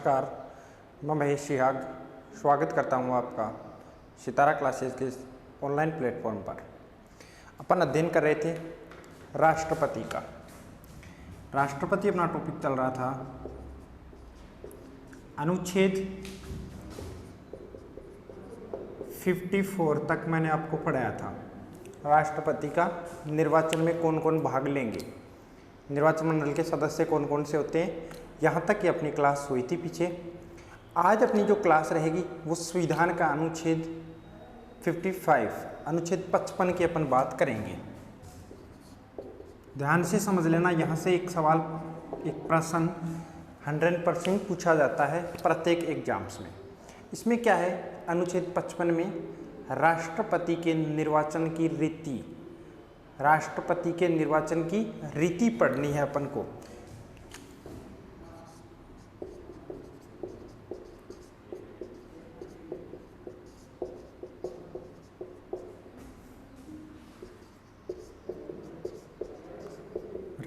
नमस्कार, मैं महेश सिहाग स्वागत करता हूं आपका सितारा क्लासेस के ऑनलाइन प्लेटफॉर्म पर। अपन अध्ययन कर रहे थे राष्ट्रपति का। राष्ट्रपति अपना टॉपिक चल रहा था अनुच्छेद 54 तक मैंने आपको पढ़ाया था। राष्ट्रपति का निर्वाचन में कौन कौन भाग लेंगे, निर्वाचन मंडल के सदस्य कौन कौन से होते हैं, यहाँ तक की अपनी क्लास हुई थी पीछे। आज अपनी जो क्लास रहेगी वो संविधान का अनुच्छेद 55 अनुच्छेद 55 की अपन बात करेंगे। ध्यान से समझ लेना, यहाँ से एक सवाल एक प्रश्न 100% पूछा जाता है प्रत्येक एग्जाम्स में। इसमें क्या है, अनुच्छेद 55 में राष्ट्रपति के निर्वाचन की रीति, राष्ट्रपति के निर्वाचन की रीति पढ़नी है अपन को।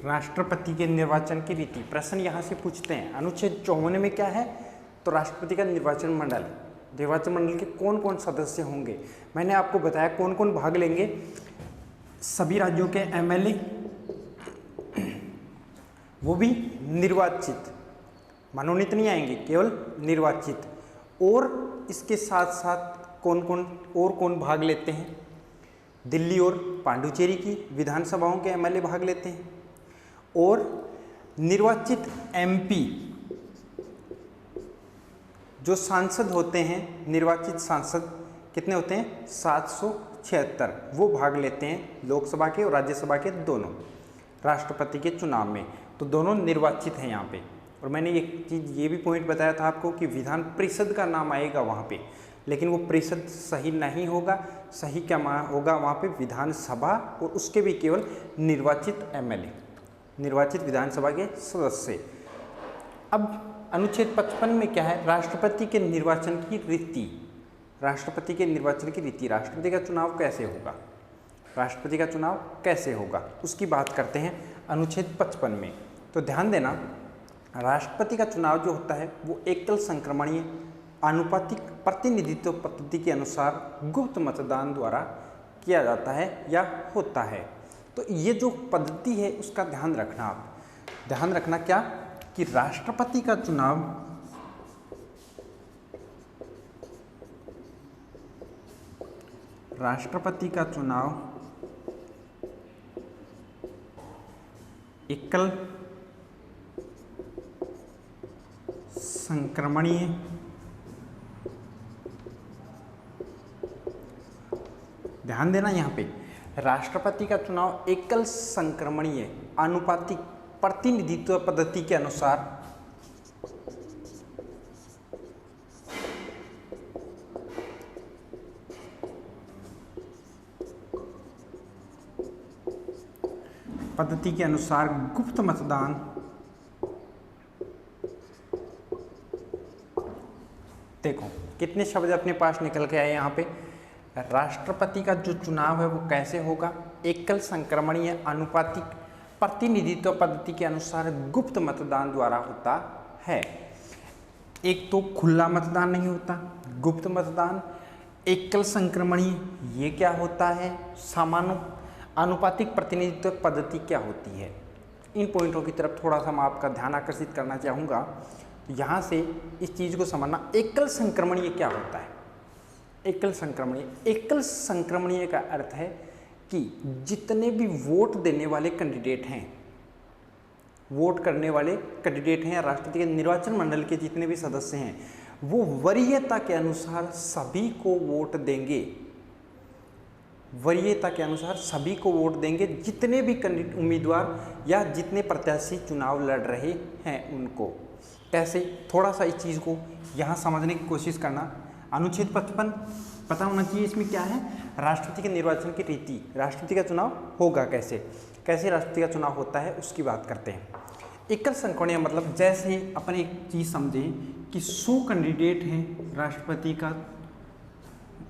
राष्ट्रपति के निर्वाचन की रीति प्रश्न यहाँ से पूछते हैं। अनुच्छेद 54 में क्या है, तो राष्ट्रपति का निर्वाचन मंडल, निर्वाचन मंडल के कौन कौन सदस्य होंगे। मैंने आपको बताया कौन कौन भाग लेंगे। सभी राज्यों के एमएलए, वो भी निर्वाचित, मनोनीत नहीं आएंगे, केवल निर्वाचित। और इसके साथ साथ कौन भाग लेते हैं, दिल्ली और पांडुचेरी की विधानसभाओं के एमएलए भाग लेते हैं। और निर्वाचित एमपी जो सांसद होते हैं, निर्वाचित सांसद कितने होते हैं, 776, वो भाग लेते हैं लोकसभा के और राज्यसभा के दोनों राष्ट्रपति के चुनाव में। तो दोनों निर्वाचित हैं यहाँ पे। और मैंने एक चीज़ ये भी पॉइंट बताया था आपको कि विधान परिषद का नाम आएगा वहाँ पे, लेकिन वो परिषद सही नहीं होगा। सही क्या होगा वहाँ पे, विधानसभा और उसके भी केवल निर्वाचित एमएलए, निर्वाचित विधानसभा के सदस्य। अब अनुच्छेद 55 में क्या है, राष्ट्रपति के निर्वाचन की रीति, राष्ट्रपति के निर्वाचन की रीति, राष्ट्रपति का चुनाव कैसे होगा, राष्ट्रपति का चुनाव कैसे होगा उसकी बात करते हैं अनुच्छेद 55 में। तो ध्यान देना, राष्ट्रपति का चुनाव जो होता है वो एकल संक्रमणीय आनुपातिक प्रतिनिधित्व पद्धति के अनुसार गुप्त मतदान द्वारा किया जाता है या होता है। तो ये जो पद्धति है उसका ध्यान रखना आप, ध्यान रखना क्या, कि राष्ट्रपति का चुनाव एकल संक्रमणीय ध्यान देना, यहाँ पे राष्ट्रपति का चुनाव एकल संक्रमणीय आनुपातिक प्रतिनिधित्व पद्धति के अनुसार गुप्त मतदान देखो कितने शब्द अपने पास निकल के आए यहाँ पे। राष्ट्रपति का जो चुनाव है वो कैसे होगा, एकल संक्रमणीय आनुपातिक प्रतिनिधित्व पद्धति के अनुसार गुप्त मतदान द्वारा होता है। एक तो खुला मतदान नहीं होता, गुप्त मतदान, एकल संक्रमणीय ये क्या होता है, सामान्य आनुपातिक प्रतिनिधित्व पद्धति क्या होती है। इन पॉइंटों की तरफ थोड़ा सा मैं आपका ध्यान आकर्षित करना चाहूँगा। तो यहाँ से इस चीज़ को समझना, एकल संक्रमणीय क्या होता है। एकल संक्रमणीय का अर्थ है कि जितने भी वोट देने वाले कैंडिडेट हैं, वोट करने वाले कैंडिडेट हैं, राष्ट्रपति के निर्वाचन मंडल के जितने भी सदस्य हैं, वो वरीयता के अनुसार सभी को वोट देंगे, वरीयता के अनुसार सभी को वोट देंगे, जितने भी उम्मीदवार या जितने प्रत्याशी चुनाव लड़ रहे हैं उनको। कैसे, थोड़ा सा इस चीज़ को यहाँ समझने की कोशिश करना। अनुच्छेद 55 पता होना चाहिए इसमें क्या है, राष्ट्रपति के निर्वाचन की रीति, राष्ट्रपति का चुनाव होगा कैसे, कैसे राष्ट्रपति का चुनाव होता है उसकी बात करते हैं। एकल संक्रमणीय मतलब जैसे अपन एक चीज़ समझें कि 100 कैंडिडेट हैं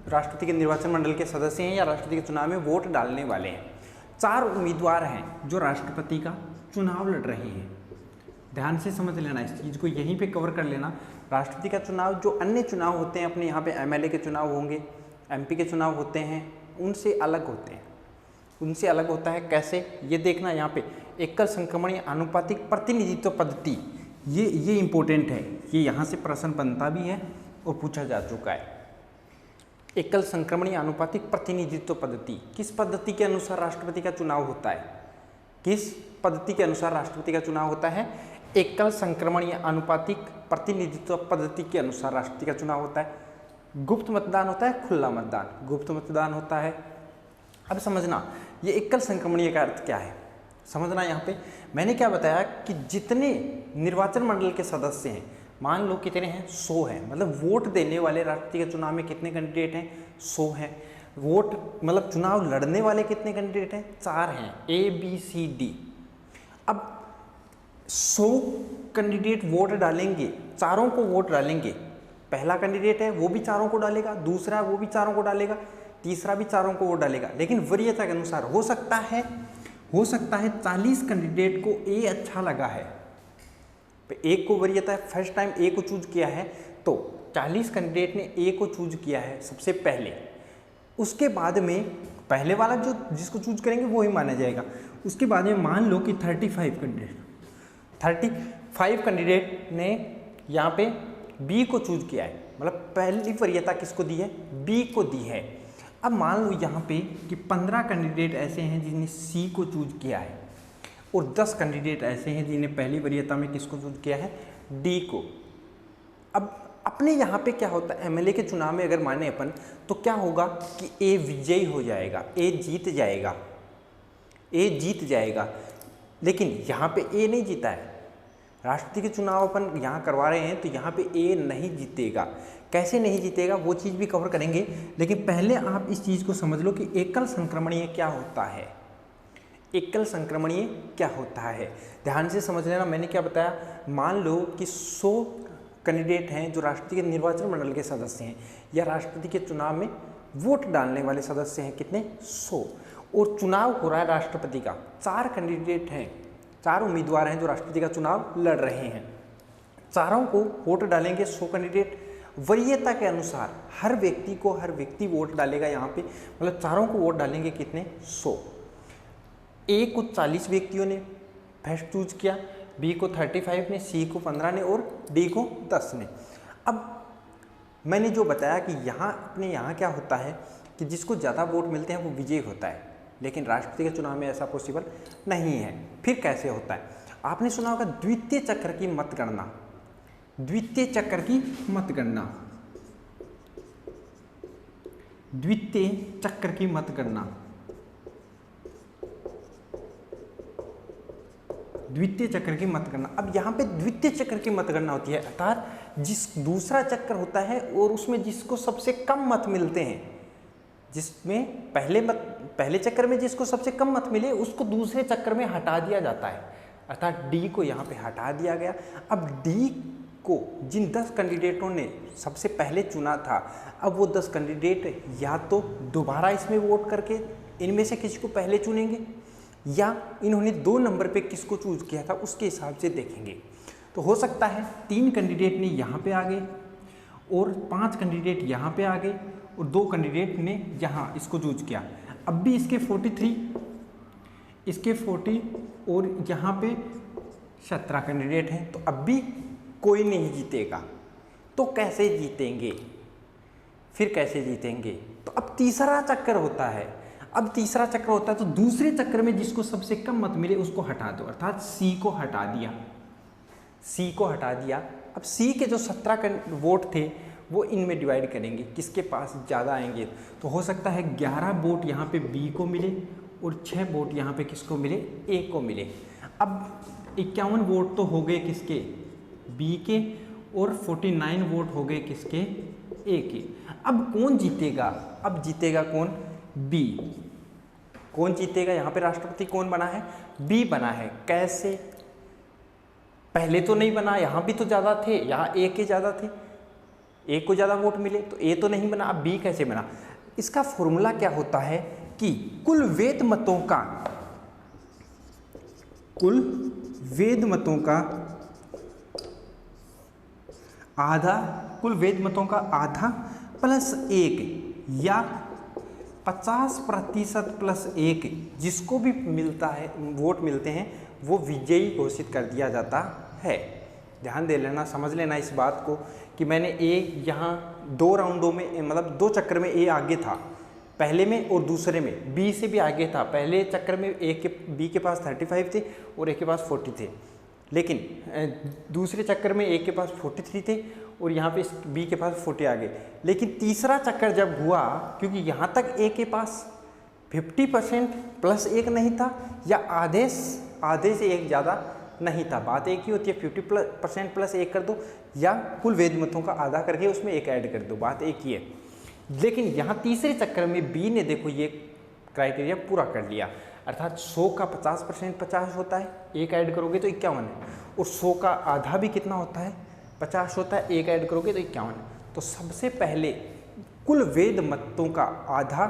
राष्ट्रपति के निर्वाचन मंडल के सदस्य हैं या राष्ट्रपति के चुनाव में वोट डालने वाले हैं। 4 उम्मीदवार हैं जो राष्ट्रपति का चुनाव लड़ रहे हैं। ध्यान से समझ लेना इस चीज़ को, यहीं पे कवर कर लेना। राष्ट्रपति का चुनाव, जो अन्य चुनाव होते हैं अपने यहाँ पे एमएलए के चुनाव होंगे, एमपी के चुनाव होते हैं, उनसे अलग होते हैं। उनसे अलग होता है कैसे, ये देखना यहाँ पे एकल संक्रमणीय आनुपातिक प्रतिनिधित्व पद्धति, ये इंपॉर्टेंट है, ये यहाँ से प्रश्न बनता भी है और पूछा जा चुका है। एकल संक्रमणीय आनुपातिक प्रतिनिधित्व पद्धति, किस पद्धति के अनुसार राष्ट्रपति का चुनाव होता है? किस पद्धति के अनुसार राष्ट्रपति का चुनाव होता है? एकल संक्रमणीय आनुपातिक प्रतिनिधित्व पद्धति के अनुसार राष्ट्रपति का चुनाव होता है। गुप्त मतदान होता है, खुला मतदान? गुप्त मतदान होता है। अब समझना ये एकल संक्रमणीय का अर्थ क्या है, समझना। यहाँ पे मैंने क्या बताया कि जितने निर्वाचन मंडल के सदस्य हैं, मान लो कितने हैं, 100 हैं, मतलब वोट देने वाले राष्ट्रपति के चुनाव में कितने कैंडिडेट हैं, 100 हैं। वोट मतलब चुनाव लड़ने वाले कितने कैंडिडेट हैं, 4 हैं, ABCD। अब 100 कैंडिडेट वोट डालेंगे, चारों को वोट डालेंगे। पहला कैंडिडेट है वो भी चारों को डालेगा, दूसरा वो भी चारों को डालेगा, तीसरा भी चारों को वोट डालेगा। लेकिन वरीयता के अनुसार हो सकता है 40 कैंडिडेट को ए अच्छा लगा है, एक को वरीयता है, फर्स्ट टाइम ए को चूज किया है, तो 40 कैंडिडेट ने ए को चूज किया है सबसे पहले। उसके बाद में पहले वाला जो जिसको चूज करेंगे वो ही माना जाएगा। उसके बाद में मान लो कि 35 कैंडिडेट ने यहाँ पे बी को चूज किया है, मतलब पहली वरीयता किसको दी है, बी को दी है। अब मान लो यहाँ पे कि 15 कैंडिडेट ऐसे हैं जिन्हें सी को चूज किया है और 10 कैंडिडेट ऐसे हैं जिन्हें पहली वरीयता में किसको चूज किया है, डी को। अब अपने यहाँ पे क्या होता है, एमएलए के चुनाव में अगर माने अपन, तो क्या होगा कि ए विजयी हो जाएगा, ए जीत जाएगा। लेकिन यहाँ पे ए नहीं जीता है, राष्ट्रपति के चुनाव अपन यहाँ करवा रहे हैं तो यहाँ पे ए नहीं जीतेगा। कैसे नहीं जीतेगा वो चीज़ भी कवर करेंगे, लेकिन पहले आप इस चीज़ को समझ लो कि एकल संक्रमणीय क्या होता है। एकल संक्रमणीय क्या होता है, ध्यान से समझ लेना। मैंने क्या बताया, मान लो कि 100 कैंडिडेट हैं जो राष्ट्रपति के निर्वाचन मंडल के सदस्य हैं या राष्ट्रपति के चुनाव में वोट डालने वाले सदस्य हैं, कितने, 100, और चुनाव हो रहा है राष्ट्रपति का। 4 कैंडिडेट हैं, 4 उम्मीदवार हैं जो राष्ट्रपति का चुनाव लड़ रहे हैं। चारों को वोट डालेंगे 100 कैंडिडेट, वरीयता के अनुसार हर व्यक्ति वोट डालेगा यहाँ पे, मतलब चारों को वोट डालेंगे कितने, 100। ए को 40 व्यक्तियों ने फर्स्ट चूज किया, बी को 35 ने, सी को 15 ने और डी को 10 ने। अब मैंने जो बताया कि अपने यहाँ क्या होता है कि जिसको ज़्यादा वोट मिलते हैं वो विजयी होता है, लेकिन राष्ट्रपति के चुनाव में ऐसा पॉसिबल नहीं है। फिर कैसे होता है, आपने सुना होगा द्वितीय चक्र की मतगणना। द्वितीय चक्र की मतगणना अब यहाँ पे द्वितीय चक्र की मतगणना होती है, अर्थात जिस दूसरा चक्र होता है और उसमें जिसको सबसे कम मत मिलते हैं, जिसमें पहले चक्र में जिसको सबसे कम मत मिले उसको दूसरे चक्र में हटा दिया जाता है, अर्थात डी को यहाँ पे हटा दिया गया। अब डी को जिन 10 कैंडिडेटों ने सबसे पहले चुना था, अब वो 10 कैंडिडेट या तो दोबारा इसमें वोट करके इनमें से किसी को पहले चुनेंगे या इन्होंने 2 नंबर पे किसको चूज किया था उसके हिसाब से देखेंगे। तो हो सकता है 3 कैंडिडेट ने यहाँ पे आ गए और 5 कैंडिडेट यहाँ पे आ गए और 2 कैंडिडेट ने यहाँ इसको चूज किया। अब भी इसके 43, इसके 40 और यहाँ पे 17 कैंडिडेट हैं, तो अब भी कोई नहीं जीतेगा। तो कैसे जीतेंगे, फिर कैसे जीतेंगे? तो अब तीसरा चक्कर होता है। अब तीसरा चक्र होता है तो दूसरे चक्र में जिसको सबसे कम मत मिले उसको हटा दो, अर्थात सी को हटा दिया। अब सी के जो 17 वोट थे वो इनमें डिवाइड करेंगे, किसके पास ज़्यादा आएंगे। तो हो सकता है 11 वोट यहाँ पे बी को मिले और 6 वोट यहाँ पे किसको मिले, ए को मिले। अब 51 वोट तो हो गए किसके, बी के, और 49 वोट हो गए किसके, ए के। अब कौन जीतेगा, अब जीतेगा कौन, बी। कौन जीतेगा, यहाँ पे राष्ट्रपति कौन बना है, बी बना है। कैसे, पहले तो नहीं बना, यहाँ भी तो ज़्यादा थे, यहाँ ए के ज़्यादा थे, ए को ज़्यादा वोट मिले तो ए तो नहीं बना, अब बी कैसे बना। इसका फॉर्मूला क्या होता है कि कुल वैध मतों का आधा, कुल वैध मतों का आधा प्लस 1 या 50% प्लस 1 जिसको भी मिलता है, वोट मिलते हैं, वो विजयी घोषित कर दिया जाता है। ध्यान दे लेना, समझ लेना इस बात को कि मैंने ए यहाँ 2 राउंडों में, मतलब 2 चक्कर में ए आगे था, पहले में और दूसरे में बी से भी आगे था। पहले चक्कर में बी के पास 35 थे और ए के पास 40 थे, लेकिन दूसरे चक्कर में ए के पास 43 थे और यहाँ पे बी के पास 40 आ गए। लेकिन तीसरा चक्कर जब हुआ, क्योंकि यहाँ तक ए के पास 50% प्लस 1 नहीं था या आधे से एक ज़्यादा नहीं था, बात एक ही होती है, 50% प्लस 1 कर दो या कुल वैध मतों का आधा करके उसमें 1 ऐड कर दो, बात एक ही है। लेकिन यहाँ तीसरे चक्कर में बी ने देखो ये क्राइटेरिया पूरा कर लिया, अर्थात 100 का 50% 50 होता है, 1 ऐड करोगे तो 51 है, और 100 का आधा भी कितना होता है, 50 होता है, 1 ऐड करोगे तो 51 है। तो सबसे पहले कुल वैध मतों का आधा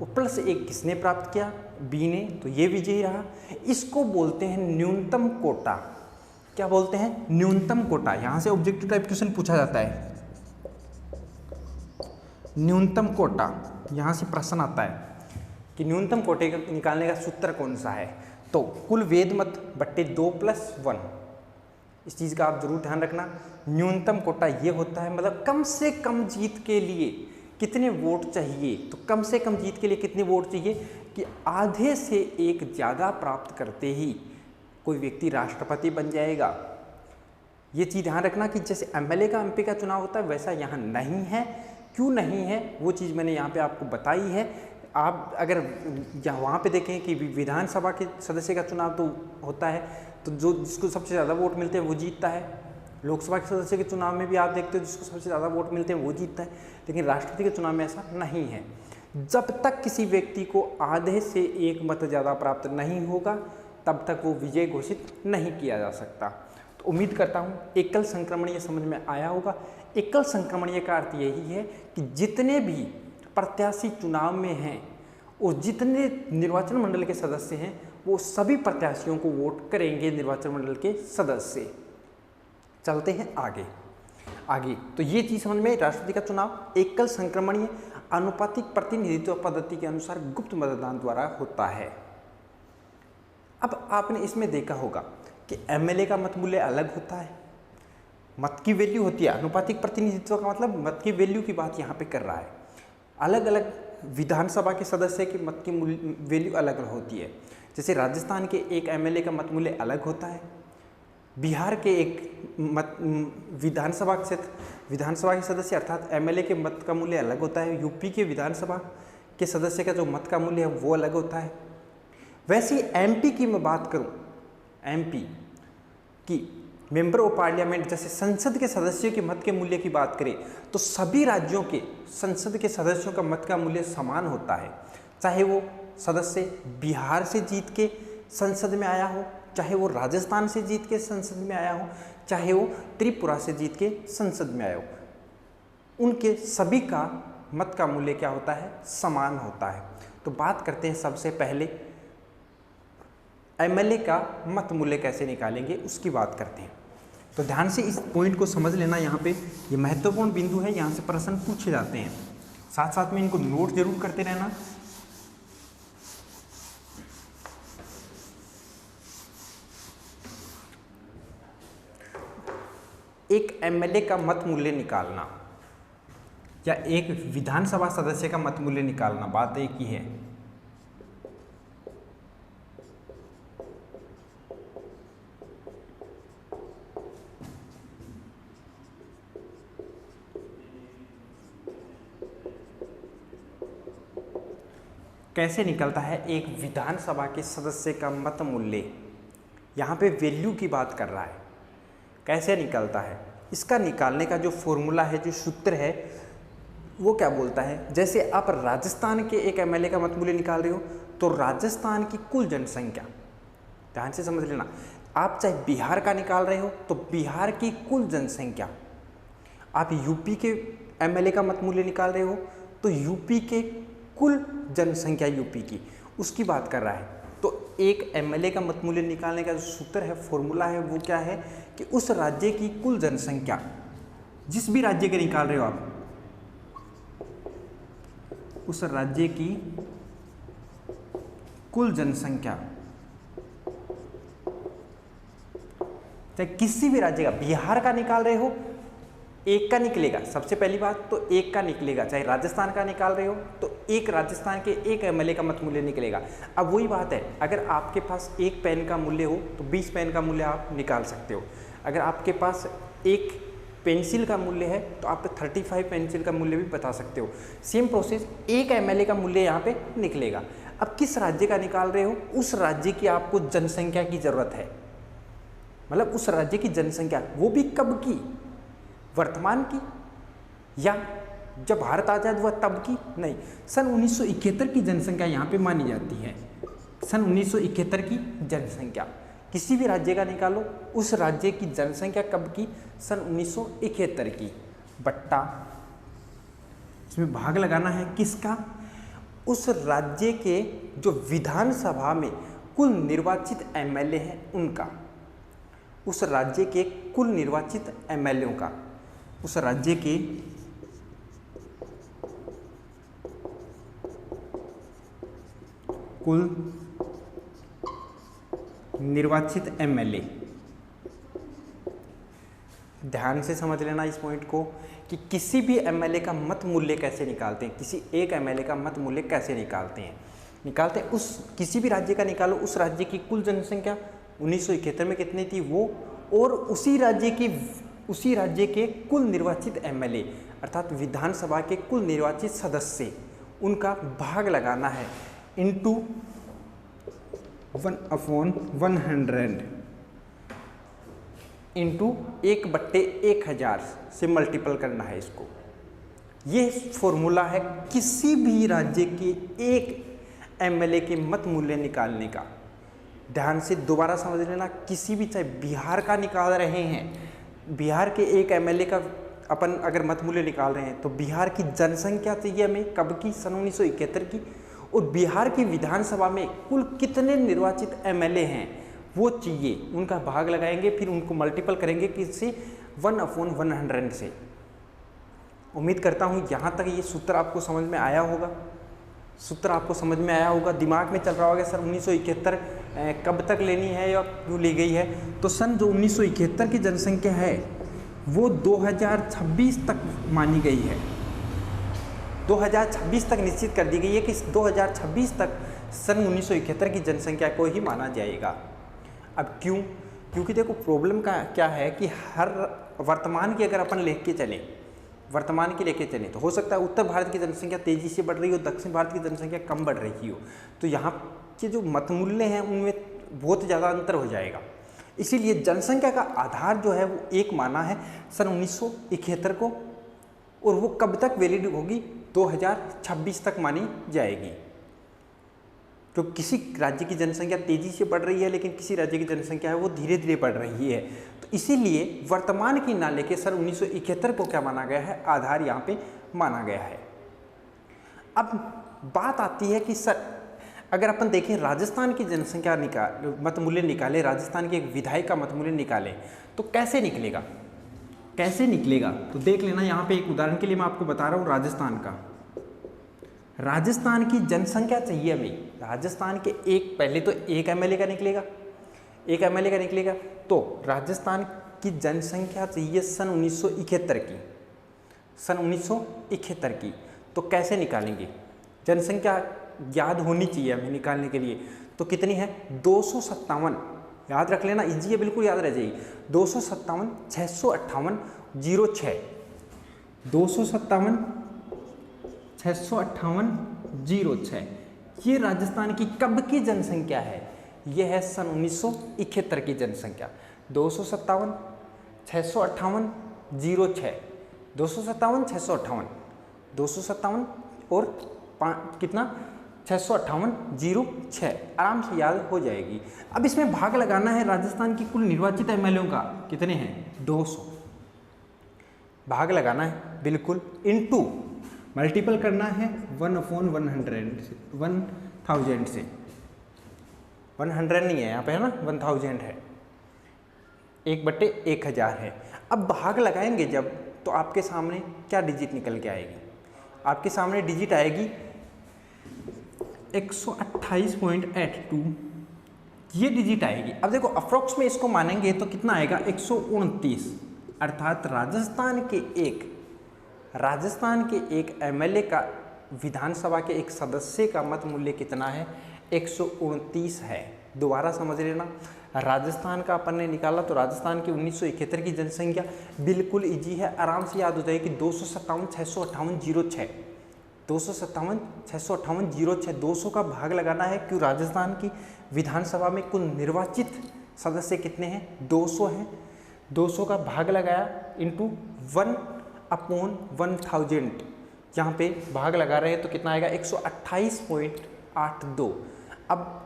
और प्लस 1 किसने प्राप्त किया, बी ने, तो ये विजयी रहा। इसको बोलते हैं न्यूनतम कोटा। क्या बोलते हैं, न्यूनतम कोटा। यहाँ से ऑब्जेक्टिव टाइप क्वेश्चन पूछा जाता है, न्यूनतम कोटा, यहाँ से प्रश्न आता है कि न्यूनतम कोटे का निकालने का सूत्र कौन सा है। तो कुल वैध मत बट्टे 2 प्लस 1, इस चीज़ का आप जरूर ध्यान रखना। न्यूनतम कोटा ये होता है, मतलब कम से कम जीत के लिए कितने वोट चाहिए, तो कम से कम जीत के लिए कितने वोट चाहिए कि आधे से एक ज़्यादा प्राप्त करते ही कोई व्यक्ति राष्ट्रपति बन जाएगा। ये चीज़ ध्यान रखना कि जैसे एमएलए का एमपी का चुनाव होता है वैसा यहाँ नहीं है। क्यों नहीं है वो चीज़ मैंने यहाँ पे आपको बताई है। आप अगर वहाँ पे देखें कि विधानसभा के सदस्य का चुनाव तो होता है, तो जो जिसको सबसे ज़्यादा वोट मिलते हैं वो जीतता है। लोकसभा के सदस्य के चुनाव में भी आप देखते हो जिसको सबसे ज़्यादा वोट मिलते हैं वो जीतता है, लेकिन राष्ट्रपति के चुनाव में ऐसा नहीं है। जब तक किसी व्यक्ति को आधे से एक मत ज़्यादा प्राप्त नहीं होगा तब तक वो विजय घोषित नहीं किया जा सकता। तो उम्मीद करता हूँ एकल संक्रमणीय समझ में आया होगा। एकल संक्रमणीय का अर्थ यही है कि जितने भी प्रत्याशी चुनाव में हैं और जितने निर्वाचन मंडल के सदस्य हैं वो सभी प्रत्याशियों को वोट करेंगे निर्वाचन मंडल के सदस्य। चलते हैं आगे। तो ये चीज़ समझ में, राष्ट्रपति का चुनाव एकल संक्रमणीय आनुपातिक प्रतिनिधित्व पद्धति के अनुसार गुप्त मतदान द्वारा होता है। अब आपने इसमें देखा होगा कि एमएलए का मत मूल्य अलग होता है, मत की वैल्यू होती है। आनुपातिक प्रतिनिधित्व का मतलब मत की वैल्यू की बात यहाँ पे कर रहा है। अलग अलग विधानसभा के सदस्य की मत की वैल्यू अलग अलग होती है। जैसे राजस्थान के एक एमएलए का मत मूल्य अलग होता है, बिहार के एक मत विधानसभा के सदस्य अर्थात एमएलए के मत का मूल्य अलग होता है। यूपी के विधानसभा के सदस्य का जो मत का मूल्य है वो अलग होता है। वैसे ही एमपी की मैं बात करूं, एमपी की मेंबर ऑफ पार्लियामेंट जैसे संसद के सदस्यों के मत के मूल्य की बात करें तो सभी राज्यों के संसद के सदस्यों का मत का मूल्य समान होता है। चाहे वो सदस्य बिहार से जीत के संसद में आया हो, चाहे वो राजस्थान से जीत के संसद में आया हो, चाहे वो त्रिपुरा से जीत के संसद में आया हो, उनके सभी का मत का मूल्य क्या होता है, समान होता है। तो बात करते हैं सबसे पहले एमएलए का मत मूल्य कैसे निकालेंगे उसकी बात करते हैं। तो ध्यान से इस पॉइंट को समझ लेना, यहाँ पे ये महत्वपूर्ण बिंदु है, यहाँ से प्रश्न पूछे जाते हैं। साथ साथ में इनको नोट जरूर करते रहना। एक एमएलए का मत मूल्य निकालना या एक विधानसभा सदस्य का मत मूल्य निकालना बात एक ही है। कैसे निकलता है एक विधानसभा के सदस्य का मत मूल्य, यहाँ पे वैल्यू की बात कर रहा है, कैसे निकलता है इसका निकालने का जो फॉर्मूला है, जो सूत्र है वो क्या बोलता है। जैसे आप राजस्थान के एक एमएलए का मत मूल्य निकाल रहे हो तो राजस्थान की कुल जनसंख्या, ध्यान से समझ लेना, आप चाहे बिहार का निकाल रहे हो तो बिहार की कुल जनसंख्या, आप यूपी के एमएलए का मत मूल्य निकाल रहे हो तो यूपी के कुल जनसंख्या यूपी की, उसकी बात कर रहा है। तो एक एमएलए का मत मूल्य निकालने का जो सूत्र है, फॉर्मूला है, वो क्या है कि उस राज्य की कुल जनसंख्या जिस भी राज्य के निकाल रहे हो आप, उस राज्य की कुल जनसंख्या, चाहे किसी भी राज्य का, बिहार का निकाल रहे हो एक का निकलेगा, सबसे पहली बात तो एक का निकलेगा। चाहे राजस्थान का निकाल रहे हो तो एक राजस्थान के एक एमएलए का मत मूल्य निकलेगा। अब वही बात है, अगर आपके पास एक पेन का मूल्य हो तो 20 पेन का मूल्य आप निकाल सकते हो। अगर आपके पास एक पेंसिल का मूल्य है तो आप 35 पेंसिल का मूल्य भी बता सकते हो। सेम प्रोसेस, एक एमएलए का मूल्य यहाँ पे निकलेगा। अब किस राज्य का निकाल रहे हो, उस राज्य की आपको जनसंख्या की जरूरत है, मतलब उस राज्य की जनसंख्या, वो भी कब की, वर्तमान की, या जब भारत आजाद हुआ तब की? नहीं, सन 1971 की जनसंख्या यहाँ पे मानी जाती है। सन 1971 की जनसंख्या किसी भी राज्य का निकालो, उस राज्य की जनसंख्या कब की, सन 1971 की, बट्टा इसमें भाग लगाना है किसका, उस राज्य के जो विधानसभा में कुल निर्वाचित एमएलए हैं उनका, उस राज्य के कुल निर्वाचित एमएलए का, उस राज्य के कुल निर्वाचित एमएलए। ध्यान से समझ लेना इस पॉइंट को कि किसी भी एमएलए का मत मूल्य कैसे निकालते हैं, किसी एक एमएलए का मत मूल्य कैसे निकालते हैं, उस किसी भी राज्य का निकालो, उस राज्य की कुल जनसंख्या 1971 में कितनी थी वो, और उसी राज्य के कुल निर्वाचित एमएलए अर्थात विधानसभा के कुल निर्वाचित सदस्य, उनका भाग लगाना है इंटू 1/100 इंटू 1/1000 से मल्टीपल करना है इसको। ये फॉर्मूला है किसी भी राज्य के एक एमएलए के मत मूल्य निकालने का। ध्यान से दोबारा समझ लेना, किसी भी, चाहे बिहार का निकाल रहे हैं, बिहार के एक एमएलए का अपन अगर मत मूल्य निकाल रहे हैं तो बिहार की जनसंख्या चाहिए हमें कब की, सन 1971 की, और बिहार की विधानसभा में कुल कितने निर्वाचित एमएलए हैं वो चाहिए, उनका भाग लगाएंगे, फिर उनको मल्टीपल करेंगे किससे, 1/100 से। उम्मीद करता हूँ यहाँ तक ये सूत्र आपको समझ में आया होगा, दिमाग में चल रहा होगा सर 1971 कब तक लेनी है या क्यों ली गई है। तो सन जो 1971 की जनसंख्या है वो 2026 तक मानी गई है, 2026 तक निश्चित कर दी गई है कि 2026 तक सन 1971 की जनसंख्या को ही माना जाएगा। अब क्यों? क्योंकि देखो प्रॉब्लम का क्या है कि हर वर्तमान की अगर अपन लेके चलें तो हो सकता है उत्तर भारत की जनसंख्या तेज़ी से बढ़ रही हो, दक्षिण भारत की जनसंख्या कम बढ़ रही हो, तो यहाँ के जो मत मूल्य हैं उनमें बहुत ज़्यादा अंतर हो जाएगा। इसीलिए जनसंख्या का आधार जो है वो एक माना है सन 1971 को, और वो कब तक वैलिड होगी, 2026 तक मानी जाएगी। तो किसी राज्य की जनसंख्या तेज़ी से बढ़ रही है लेकिन किसी राज्य की जनसंख्या है वो धीरे धीरे बढ़ रही है, तो इसीलिए वर्तमान की ना लेके सन 1971 को क्या माना गया है, आधार यहाँ पे माना गया है। अब बात आती है कि सर अगर अपन देखें राजस्थान की जनसंख्या मत मूल्य निकाले, राजस्थान के एक विधायक का मत मूल्य निकाले तो कैसे निकलेगा, तो देख लेना। यहाँ पे एक उदाहरण के लिए मैं आपको बता रहा हूँ राजस्थान की जनसंख्या चाहिए हमें, राजस्थान के पहले तो एक एमएलए का निकलेगा, तो राजस्थान की जनसंख्या चाहिए सन 1971 की, तो कैसे निकालेंगे, जनसंख्या याद होनी चाहिए हमें निकालने के लिए, तो कितनी है 257, याद रख लेना, इजी है, बिल्कुल याद रह जाएगी, 257 658 06, 257 658 06, ये राजस्थान की कब की जनसंख्या है, ये है सन 1971 की जनसंख्या, 257 658 06, 257 और कितना 658 06, आराम से याद हो जाएगी। अब इसमें भाग लगाना है राजस्थान की कुल निर्वाचित एमएलए का, कितने हैं 200, भाग लगाना है बिल्कुल, इनटू मल्टीपल करना है 1/1000 से, 100 नहीं है यहाँ पे, है ना, 1000 है, 1/1000 है। अब भाग लगाएंगे जब तो आपके सामने क्या डिजिट निकल के आएगी? आपके सामने डिजिट आएगी 128.82, ये डिजिट आएगी। अब देखो अप्रोक्स में इसको मानेंगे तो कितना आएगा? 129, अर्थात राजस्थान के एक एमएलए का, विधानसभा के एक सदस्य का मत मूल्य कितना है? 129 है। दोबारा समझ लेना, राजस्थान का अपन ने निकाला तो राजस्थान की 1971 की जनसंख्या बिल्कुल इजी है, आराम से याद हो जाएगी। 257,658,06, 257,658,06, 200 का भाग लगाना है। क्यों? राजस्थान की विधानसभा में कुल निर्वाचित सदस्य कितने हैं? 200 हैं। 200 का भाग लगाया इंटू 1/1000, यहाँ पे भाग लगा रहे हैं तो कितना आएगा? 128.82। अब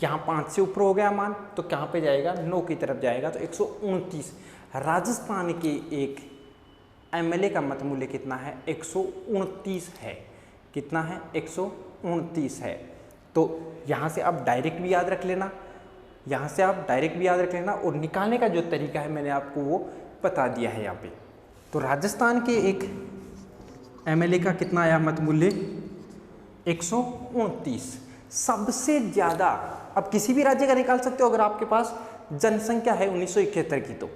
यहाँ 5 से ऊपर हो गया मान तो कहाँ पे जाएगा? 9 की तरफ जाएगा, तो 129। राजस्थान के एक एमएलए का मत मूल्य कितना है? 129 है। कितना है? 129 है। तो यहाँ से आप डायरेक्ट भी याद रख लेना, और निकालने का जो तरीका है मैंने आपको वो बता दिया है यहाँ पे। तो राजस्थान के एक एमएलए का कितना आया मत मूल्य? 129। सबसे ज़्यादा, अब किसी भी राज्य का निकाल सकते हो अगर आपके पास जनसंख्या है 1971 की तो,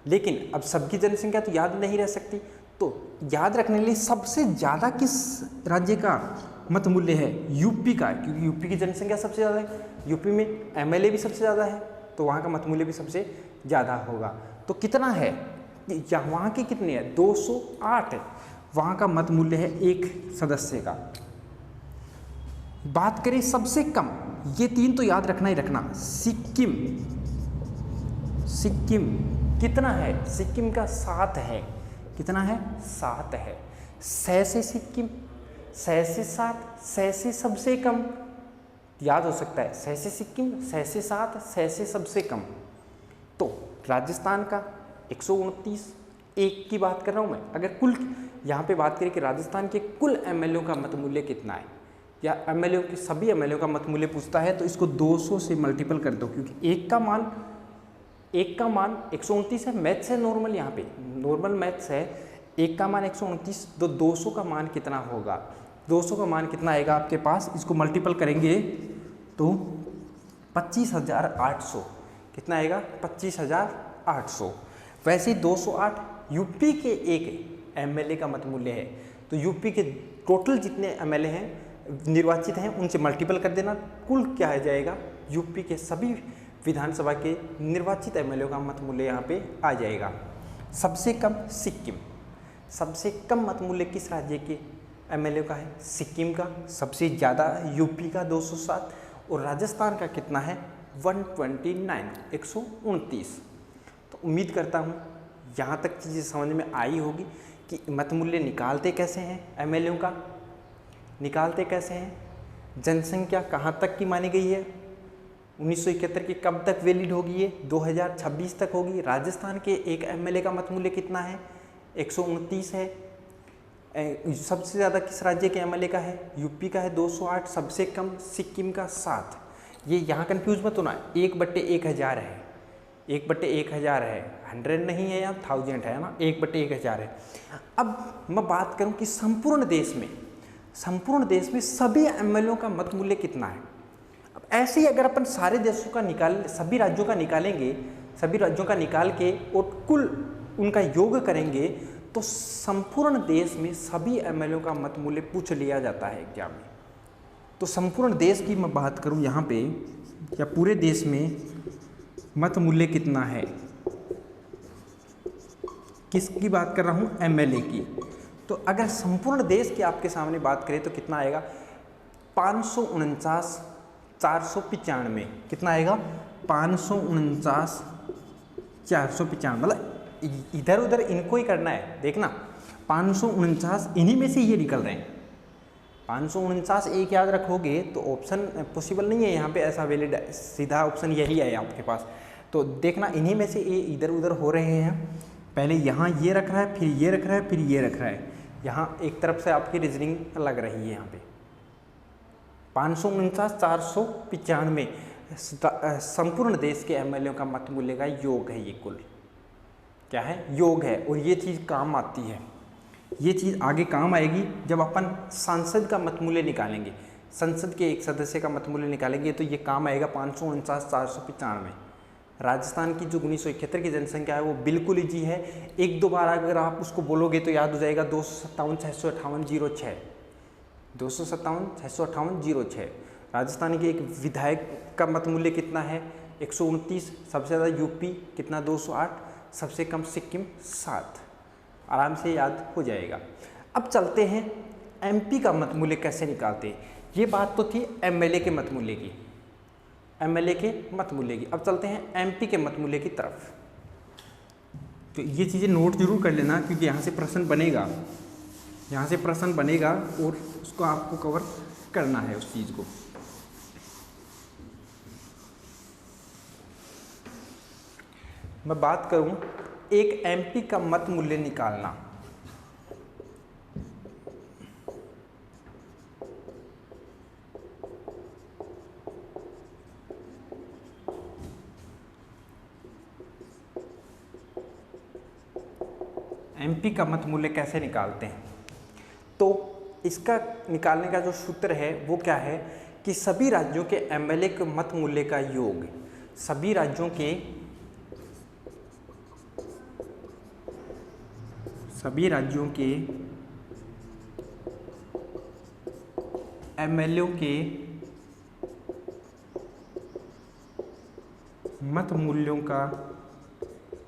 लेकिन अब सबकी जनसंख्या तो याद नहीं रह सकती, तो याद रखने के लिए सबसे ज़्यादा किस राज्य का मत मूल्य है? यूपी का, क्योंकि यूपी की जनसंख्या सबसे ज़्यादा है, यूपी में एमएलए भी सबसे ज़्यादा है, तो वहाँ का मत मूल्य भी सबसे ज़्यादा होगा। तो कितना है? वहाँ के कितने हैं? 208 वहाँ का मत मूल्य है एक सदस्य का। बात करें सबसे कम, ये 3 तो याद रखना ही रखना। सिक्किम कितना है? सिक्किम का 7 है। कितना है? 7 है। 6 से सिक्किम, 6 से 7, 6 से सबसे कम याद हो सकता है। 6 से सिक्किम, 6 से 7, 6 से सबसे कम। तो राजस्थान का 129, एक की बात कर रहा हूँ मैं। अगर कुल यहाँ पे बात करें कि राजस्थान के कुल एमएलए का मत मूल्य कितना है, या एमएलए के सभी एमएलए का मत मूल्य पूछता है, तो इसको 200 से मल्टीपल कर दो, क्योंकि एक का मान 129 है। मैथ्स है नॉर्मल, यहाँ पे नॉर्मल मैथ्स है। एक का मान 129, तो 200 का मान कितना होगा? 200 का मान कितना आएगा आपके पास? इसको मल्टीपल करेंगे तो 25,800। कितना आएगा? 25,800। वैसे ही 208 यूपी के एक एमएलए का मत मूल्य है, तो यूपी के टोटल जितने एमएलए हैं निर्वाचित हैं उनसे मल्टीपल कर देना, कुल क्या आ जाएगा? यूपी के सभी विधानसभा के निर्वाचित एमएलए का मत मूल्य यहाँ पे आ जाएगा। सबसे कम सिक्किम, सबसे कम मत मूल्य किस राज्य के एमएलए का है? सिक्किम का। सबसे ज़्यादा यूपी का 207, और राजस्थान का कितना है? 129, 129। तो उम्मीद करता हूँ यहाँ तक चीज़ें समझ में आई होगी कि मत मूल्य निकालते कैसे हैं, एमएलए का निकालते कैसे हैं, जनसंख्या कहाँ तक की मानी गई है, 1971 की कब तक वैलिड होगी, ये 2026 तक होगी। राजस्थान के एक एमएलए का मत मूल्य कितना है? 129 है। सबसे ज़्यादा किस राज्य के एमएलए का है? यूपी का है 208, सबसे कम सिक्किम का 7। ये यहाँ कंफ्यूज मत होना, 1/1000 है, 1/1000 है, 100 नहीं है, यहाँ 1000 है ना, 1/1000 है। अब मैं बात करूँ कि संपूर्ण देश में सभी एमएलए का मत मूल्य कितना है। अब ऐसे ही अगर अपन सारे देशों का सभी राज्यों का निकालेंगे, सभी राज्यों का निकाल के और कुल उनका योग करेंगे, तो संपूर्ण देश में सभी एमएलए का मत मूल्य पूछ लिया जाता है एग्जाम में। तो संपूर्ण देश की मैं बात करूं यहाँ पे, या पूरे देश में मत मूल्य कितना है, किसकी बात कर रहा हूँ? एमएलए की। तो अगर संपूर्ण देश की आपके सामने बात करें तो कितना आएगा? 549,495। कितना आएगा? 549,495। मतलब इधर उधर इनको ही करना है, देखना 549 इन्हीं में से ये निकल रहे हैं। 549 एक याद रखोगे तो ऑप्शन पॉसिबल नहीं है यहाँ पे, ऐसा वैलिड सीधा ऑप्शन यही है आपके पास। तो देखना इन्हीं में से ये इधर उधर हो रहे हैं। पहले यहाँ ये रख रहा है, फिर ये रख रहा है, फिर ये रख रहा है। यहाँ एक तरफ से आपकी रीजनिंग लग रही है। यहाँ पे 549,495 संपूर्ण देश के एमएलए का मत मूल्य का योग है ये कुल। क्या है, योग है। और ये चीज़ काम आती है, ये चीज़ आगे काम आएगी जब अपन सांसद का मतमूल्य निकालेंगे, संसद के एक सदस्य का मतमूल्य निकालेंगे तो ये काम आएगा 549,495। राजस्थान की जो 1971 की जनसंख्या है वो बिल्कुल ईजी है, एक दो बार अगर आप उसको बोलोगे तो याद हो जाएगा 257,658,06, 257,658,06। राजस्थान के एक विधायक का मतमूल्य कितना है, 129। सबसे ज़्यादा यूपी कितना, 208। सबसे कम सिक्किम 7। आराम से याद हो जाएगा। अब चलते हैं एमपी का मतमूल्य कैसे निकालते हैं। ये बात तो थी एमएलए के मतमूल्य की, एमएलए के मतमूल्य की। अब चलते हैं एमपी के मतमूल्य की तरफ। तो ये चीज़ें नोट जरूर कर लेना क्योंकि यहाँ से प्रश्न बनेगा, यहाँ से प्रश्न बनेगा और उसको आपको कवर करना है उस चीज़ को। मैं बात करूं एक एमपी का मत मूल्य निकालना, एमपी का मत मूल्य कैसे निकालते हैं। तो इसका निकालने का जो सूत्र है वो क्या है कि सभी राज्यों के एमएलए के मत मूल्य का योग, सभी राज्यों के एमएलए के मत मूल्यों का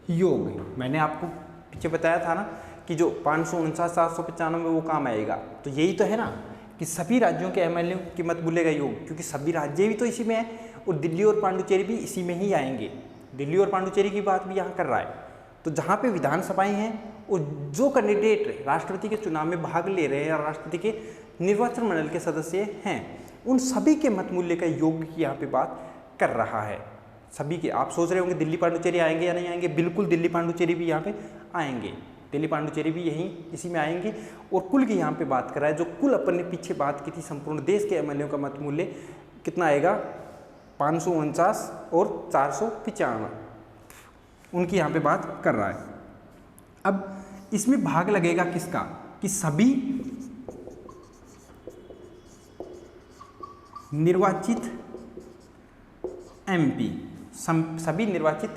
योग। मैंने आपको पीछे बताया था ना कि जो 549,795 वो काम आएगा, तो यही तो है ना कि सभी राज्यों के एमएलए की मत मूल्य का योग, क्योंकि सभी राज्य भी तो इसी में है और दिल्ली और पांडुचेरी भी इसी में ही आएंगे। दिल्ली और पांडुचेरी की बात भी यहाँ कर रहा है। तो जहाँ पे विधानसभाएं हैं और जो कैंडिडेट राष्ट्रपति के चुनाव में भाग ले रहे हैं या राष्ट्रपति के निर्वाचन मंडल के सदस्य हैं, उन सभी के मत मूल्य का योग की यहाँ पे बात कर रहा है। सभी के, आप सोच रहे होंगे दिल्ली पांडुचेरी आएंगे या नहीं आएंगे, बिल्कुल दिल्ली पांडुचेरी भी यहाँ पे आएंगे, दिल्ली पांडुचेरी भी यहीं इसी में आएंगे। और कुल की यहाँ पे बात कर रहा है, जो कुल अपन ने पीछे बात की थी संपूर्ण देश के एमएलए का मत मूल्य कितना आएगा, 549 और 495, उनकी यहाँ पे बात कर रहा है। अब इसमें भाग लगेगा किसका, कि सभी निर्वाचित एमपी, सभी निर्वाचित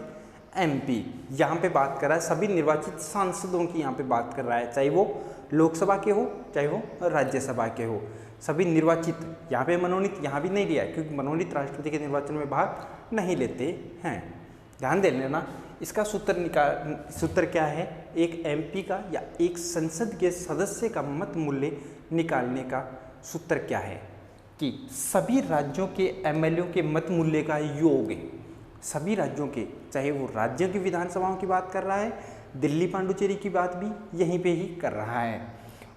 एमपी यहाँ पे बात कर रहा है, सभी निर्वाचित सांसदों की यहाँ पे बात कर रहा है, चाहे वो लोकसभा के हो चाहे वो राज्यसभा के हो, सभी निर्वाचित। यहाँ पे मनोनीत यहाँ भी नहीं लिया क्योंकि मनोनीत राष्ट्रपति के निर्वाचन में भाग नहीं लेते हैं, ध्यान दे लेना। इसका सूत्र क्या है, एक एमपी का या एक संसद के सदस्य का मत मूल्य निकालने का सूत्र क्या है कि सभी राज्यों के एमएलए के मत मूल्य का योग, सभी राज्यों के, चाहे वो राज्यों की विधानसभाओं की बात कर रहा है, दिल्ली पांडुचेरी की बात भी यहीं पे ही कर रहा है,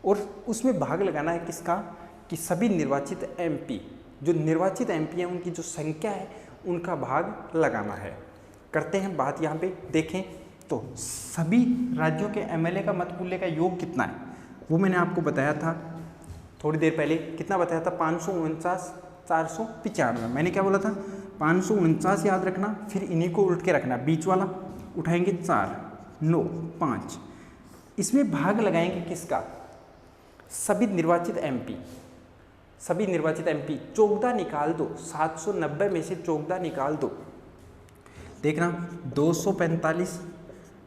और उसमें भाग लगाना है किसका, कि सभी निर्वाचित एमपी, जो निर्वाचित एमपी हैं उनकी जो संख्या है उनका भाग लगाना है। करते हैं बात यहाँ पे, देखें तो सभी राज्यों के एमएलए का मत मूल्य का योग कितना है वो मैंने आपको बताया था थोड़ी देर पहले। कितना बताया था, 549,495। मैंने क्या बोला था, 549 याद रखना, फिर इन्हीं को उल्ट के रखना, बीच वाला उठाएंगे 4, 9, 5। इसमें भाग लगाएंगे किसका, सभी निर्वाचित एमपी, सभी निर्वाचित एमपी। 14 निकाल दो, 790 में से 14 निकाल दो, देखना 245,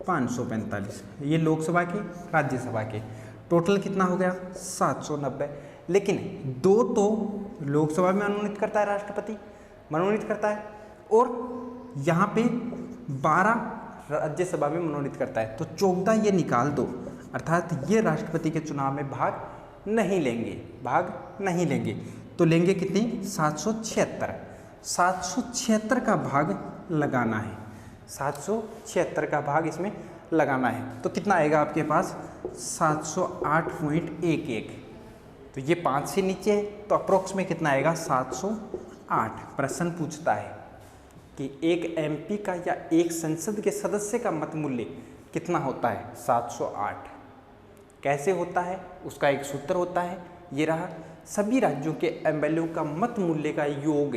545, ये लोकसभा के राज्यसभा के, टोटल कितना हो गया 790। लेकिन 2 तो लोकसभा में मनोनीत करता है राष्ट्रपति, मनोनीत करता है, और यहाँ पे 12 राज्यसभा में मनोनीत करता है। तो 14 ये निकाल दो, अर्थात ये राष्ट्रपति के चुनाव में भाग नहीं लेंगे, भाग नहीं लेंगे। तो लेंगे कितने, 776। 776 का भाग लगाना है, 776 का भाग इसमें लगाना है। तो कितना आएगा आपके पास, 708.11। तो ये 5 से नीचे है तो अप्रोक्स में कितना आएगा, 708। प्रश्न पूछता है कि एक एमपी का या एक संसद के सदस्य का मत मूल्य कितना होता है, 708। कैसे होता है, उसका एक सूत्र होता है, ये रहा। सभी राज्यों के एमएलए का मत मूल्य का योग,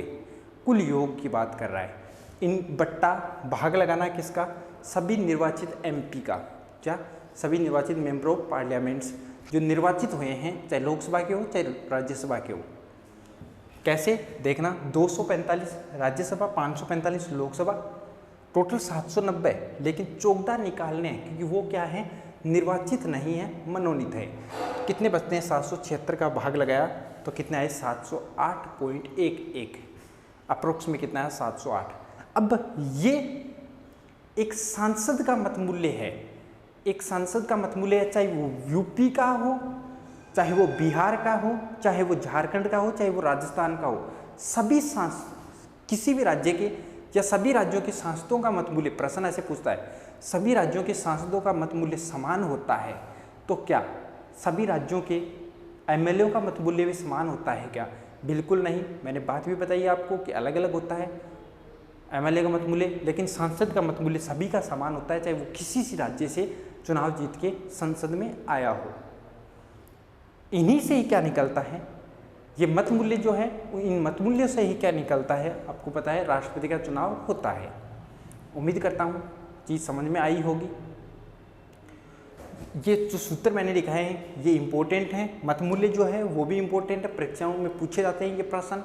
कुल योग की बात कर रहा है। इन बट्टा भाग लगाना किसका, सभी निर्वाचित MP का, क्या सभी निर्वाचित मेंबर ऑफ पार्लियामेंट्स जो निर्वाचित हुए हैं, चाहे लोकसभा के हो चाहे राज्यसभा के हो। कैसे देखना, 245 राज्यसभा, 545 लोकसभा, टोटल 790, लेकिन 14 निकालने हैं क्योंकि वो क्या है, निर्वाचित नहीं है, मनोनीत है। कितने बचते हैं, 776 का भाग लगाया तो कितने आए, 708.11, अप्रोक्स में कितना है, 708। अब ये एक सांसद का मत मूल्य है, एक सांसद का मत मूल्य है, चाहे वो यूपी का हो, चाहे वो बिहार का हो, चाहे वो झारखंड का हो, चाहे वो राजस्थान का हो, सभी किसी भी राज्य के या सभी राज्यों के सांसदों का मत मूल्य, प्रश्न ऐसे पूछता है, सभी राज्यों के सांसदों का मत मूल्य समान होता है तो क्या सभी राज्यों के MLA का मत मूल्य भी समान होता है क्या? बिल्कुल नहीं। मैंने बात भी बताई आपको कि अलग अलग होता है MLA का मत मूल्य, लेकिन सांसद का मत मूल्य सभी का समान होता है, चाहे वो किसी सी राज्य से चुनाव जीत के संसद में आया हो। इन्हीं से ही क्या निकलता है, ये मत मूल्य जो है, इन मत मूल्यों से ही क्या निकलता है, आपको पता है राष्ट्रपति का चुनाव होता है। उम्मीद करता हूँ चीज़ समझ में आई होगी। ये जो सूत्र मैंने लिखा है ये इम्पोर्टेंट है, मत मूल्य जो है वो भी इम्पोर्टेंट है, परीक्षाओं में पूछे जाते हैं ये प्रश्न,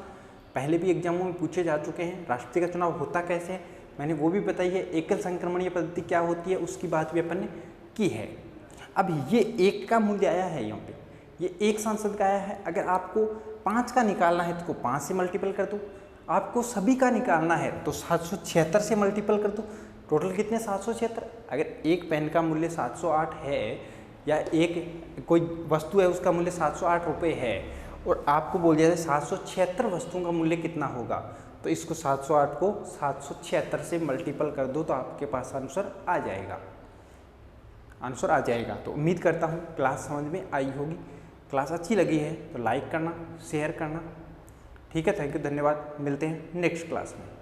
पहले भी एग्जामों में पूछे जा चुके हैं। राष्ट्रपति का चुनाव होता कैसे है मैंने वो भी बताई है, एकल संक्रमणीय पद्धति क्या होती है उसकी बात भी अपन ने की है। अब ये 1 का मूल्य आया है, यहाँ पे ये 1 सांसद का आया है। अगर आपको 5 का निकालना है तो 5 से मल्टीपल कर दो, आपको सभी का निकालना है तो 776 से मल्टीपल कर दो। टोटल कितने, 776। अगर एक पेन का मूल्य 708 है या एक कोई वस्तु है उसका मूल्य 708 रुपये है और आपको बोल दिया जाए 776 वस्तुओं का मूल्य कितना होगा, तो इसको 708 को 776 से मल्टीपल कर दो तो आपके पास आंसर आ जाएगा, आंसर आ जाएगा। तो उम्मीद करता हूँ क्लास समझ में आई होगी। क्लास अच्छी लगी है तो लाइक करना, शेयर करना। ठीक है, थैंक यू, धन्यवाद। मिलते हैं नेक्स्ट क्लास में।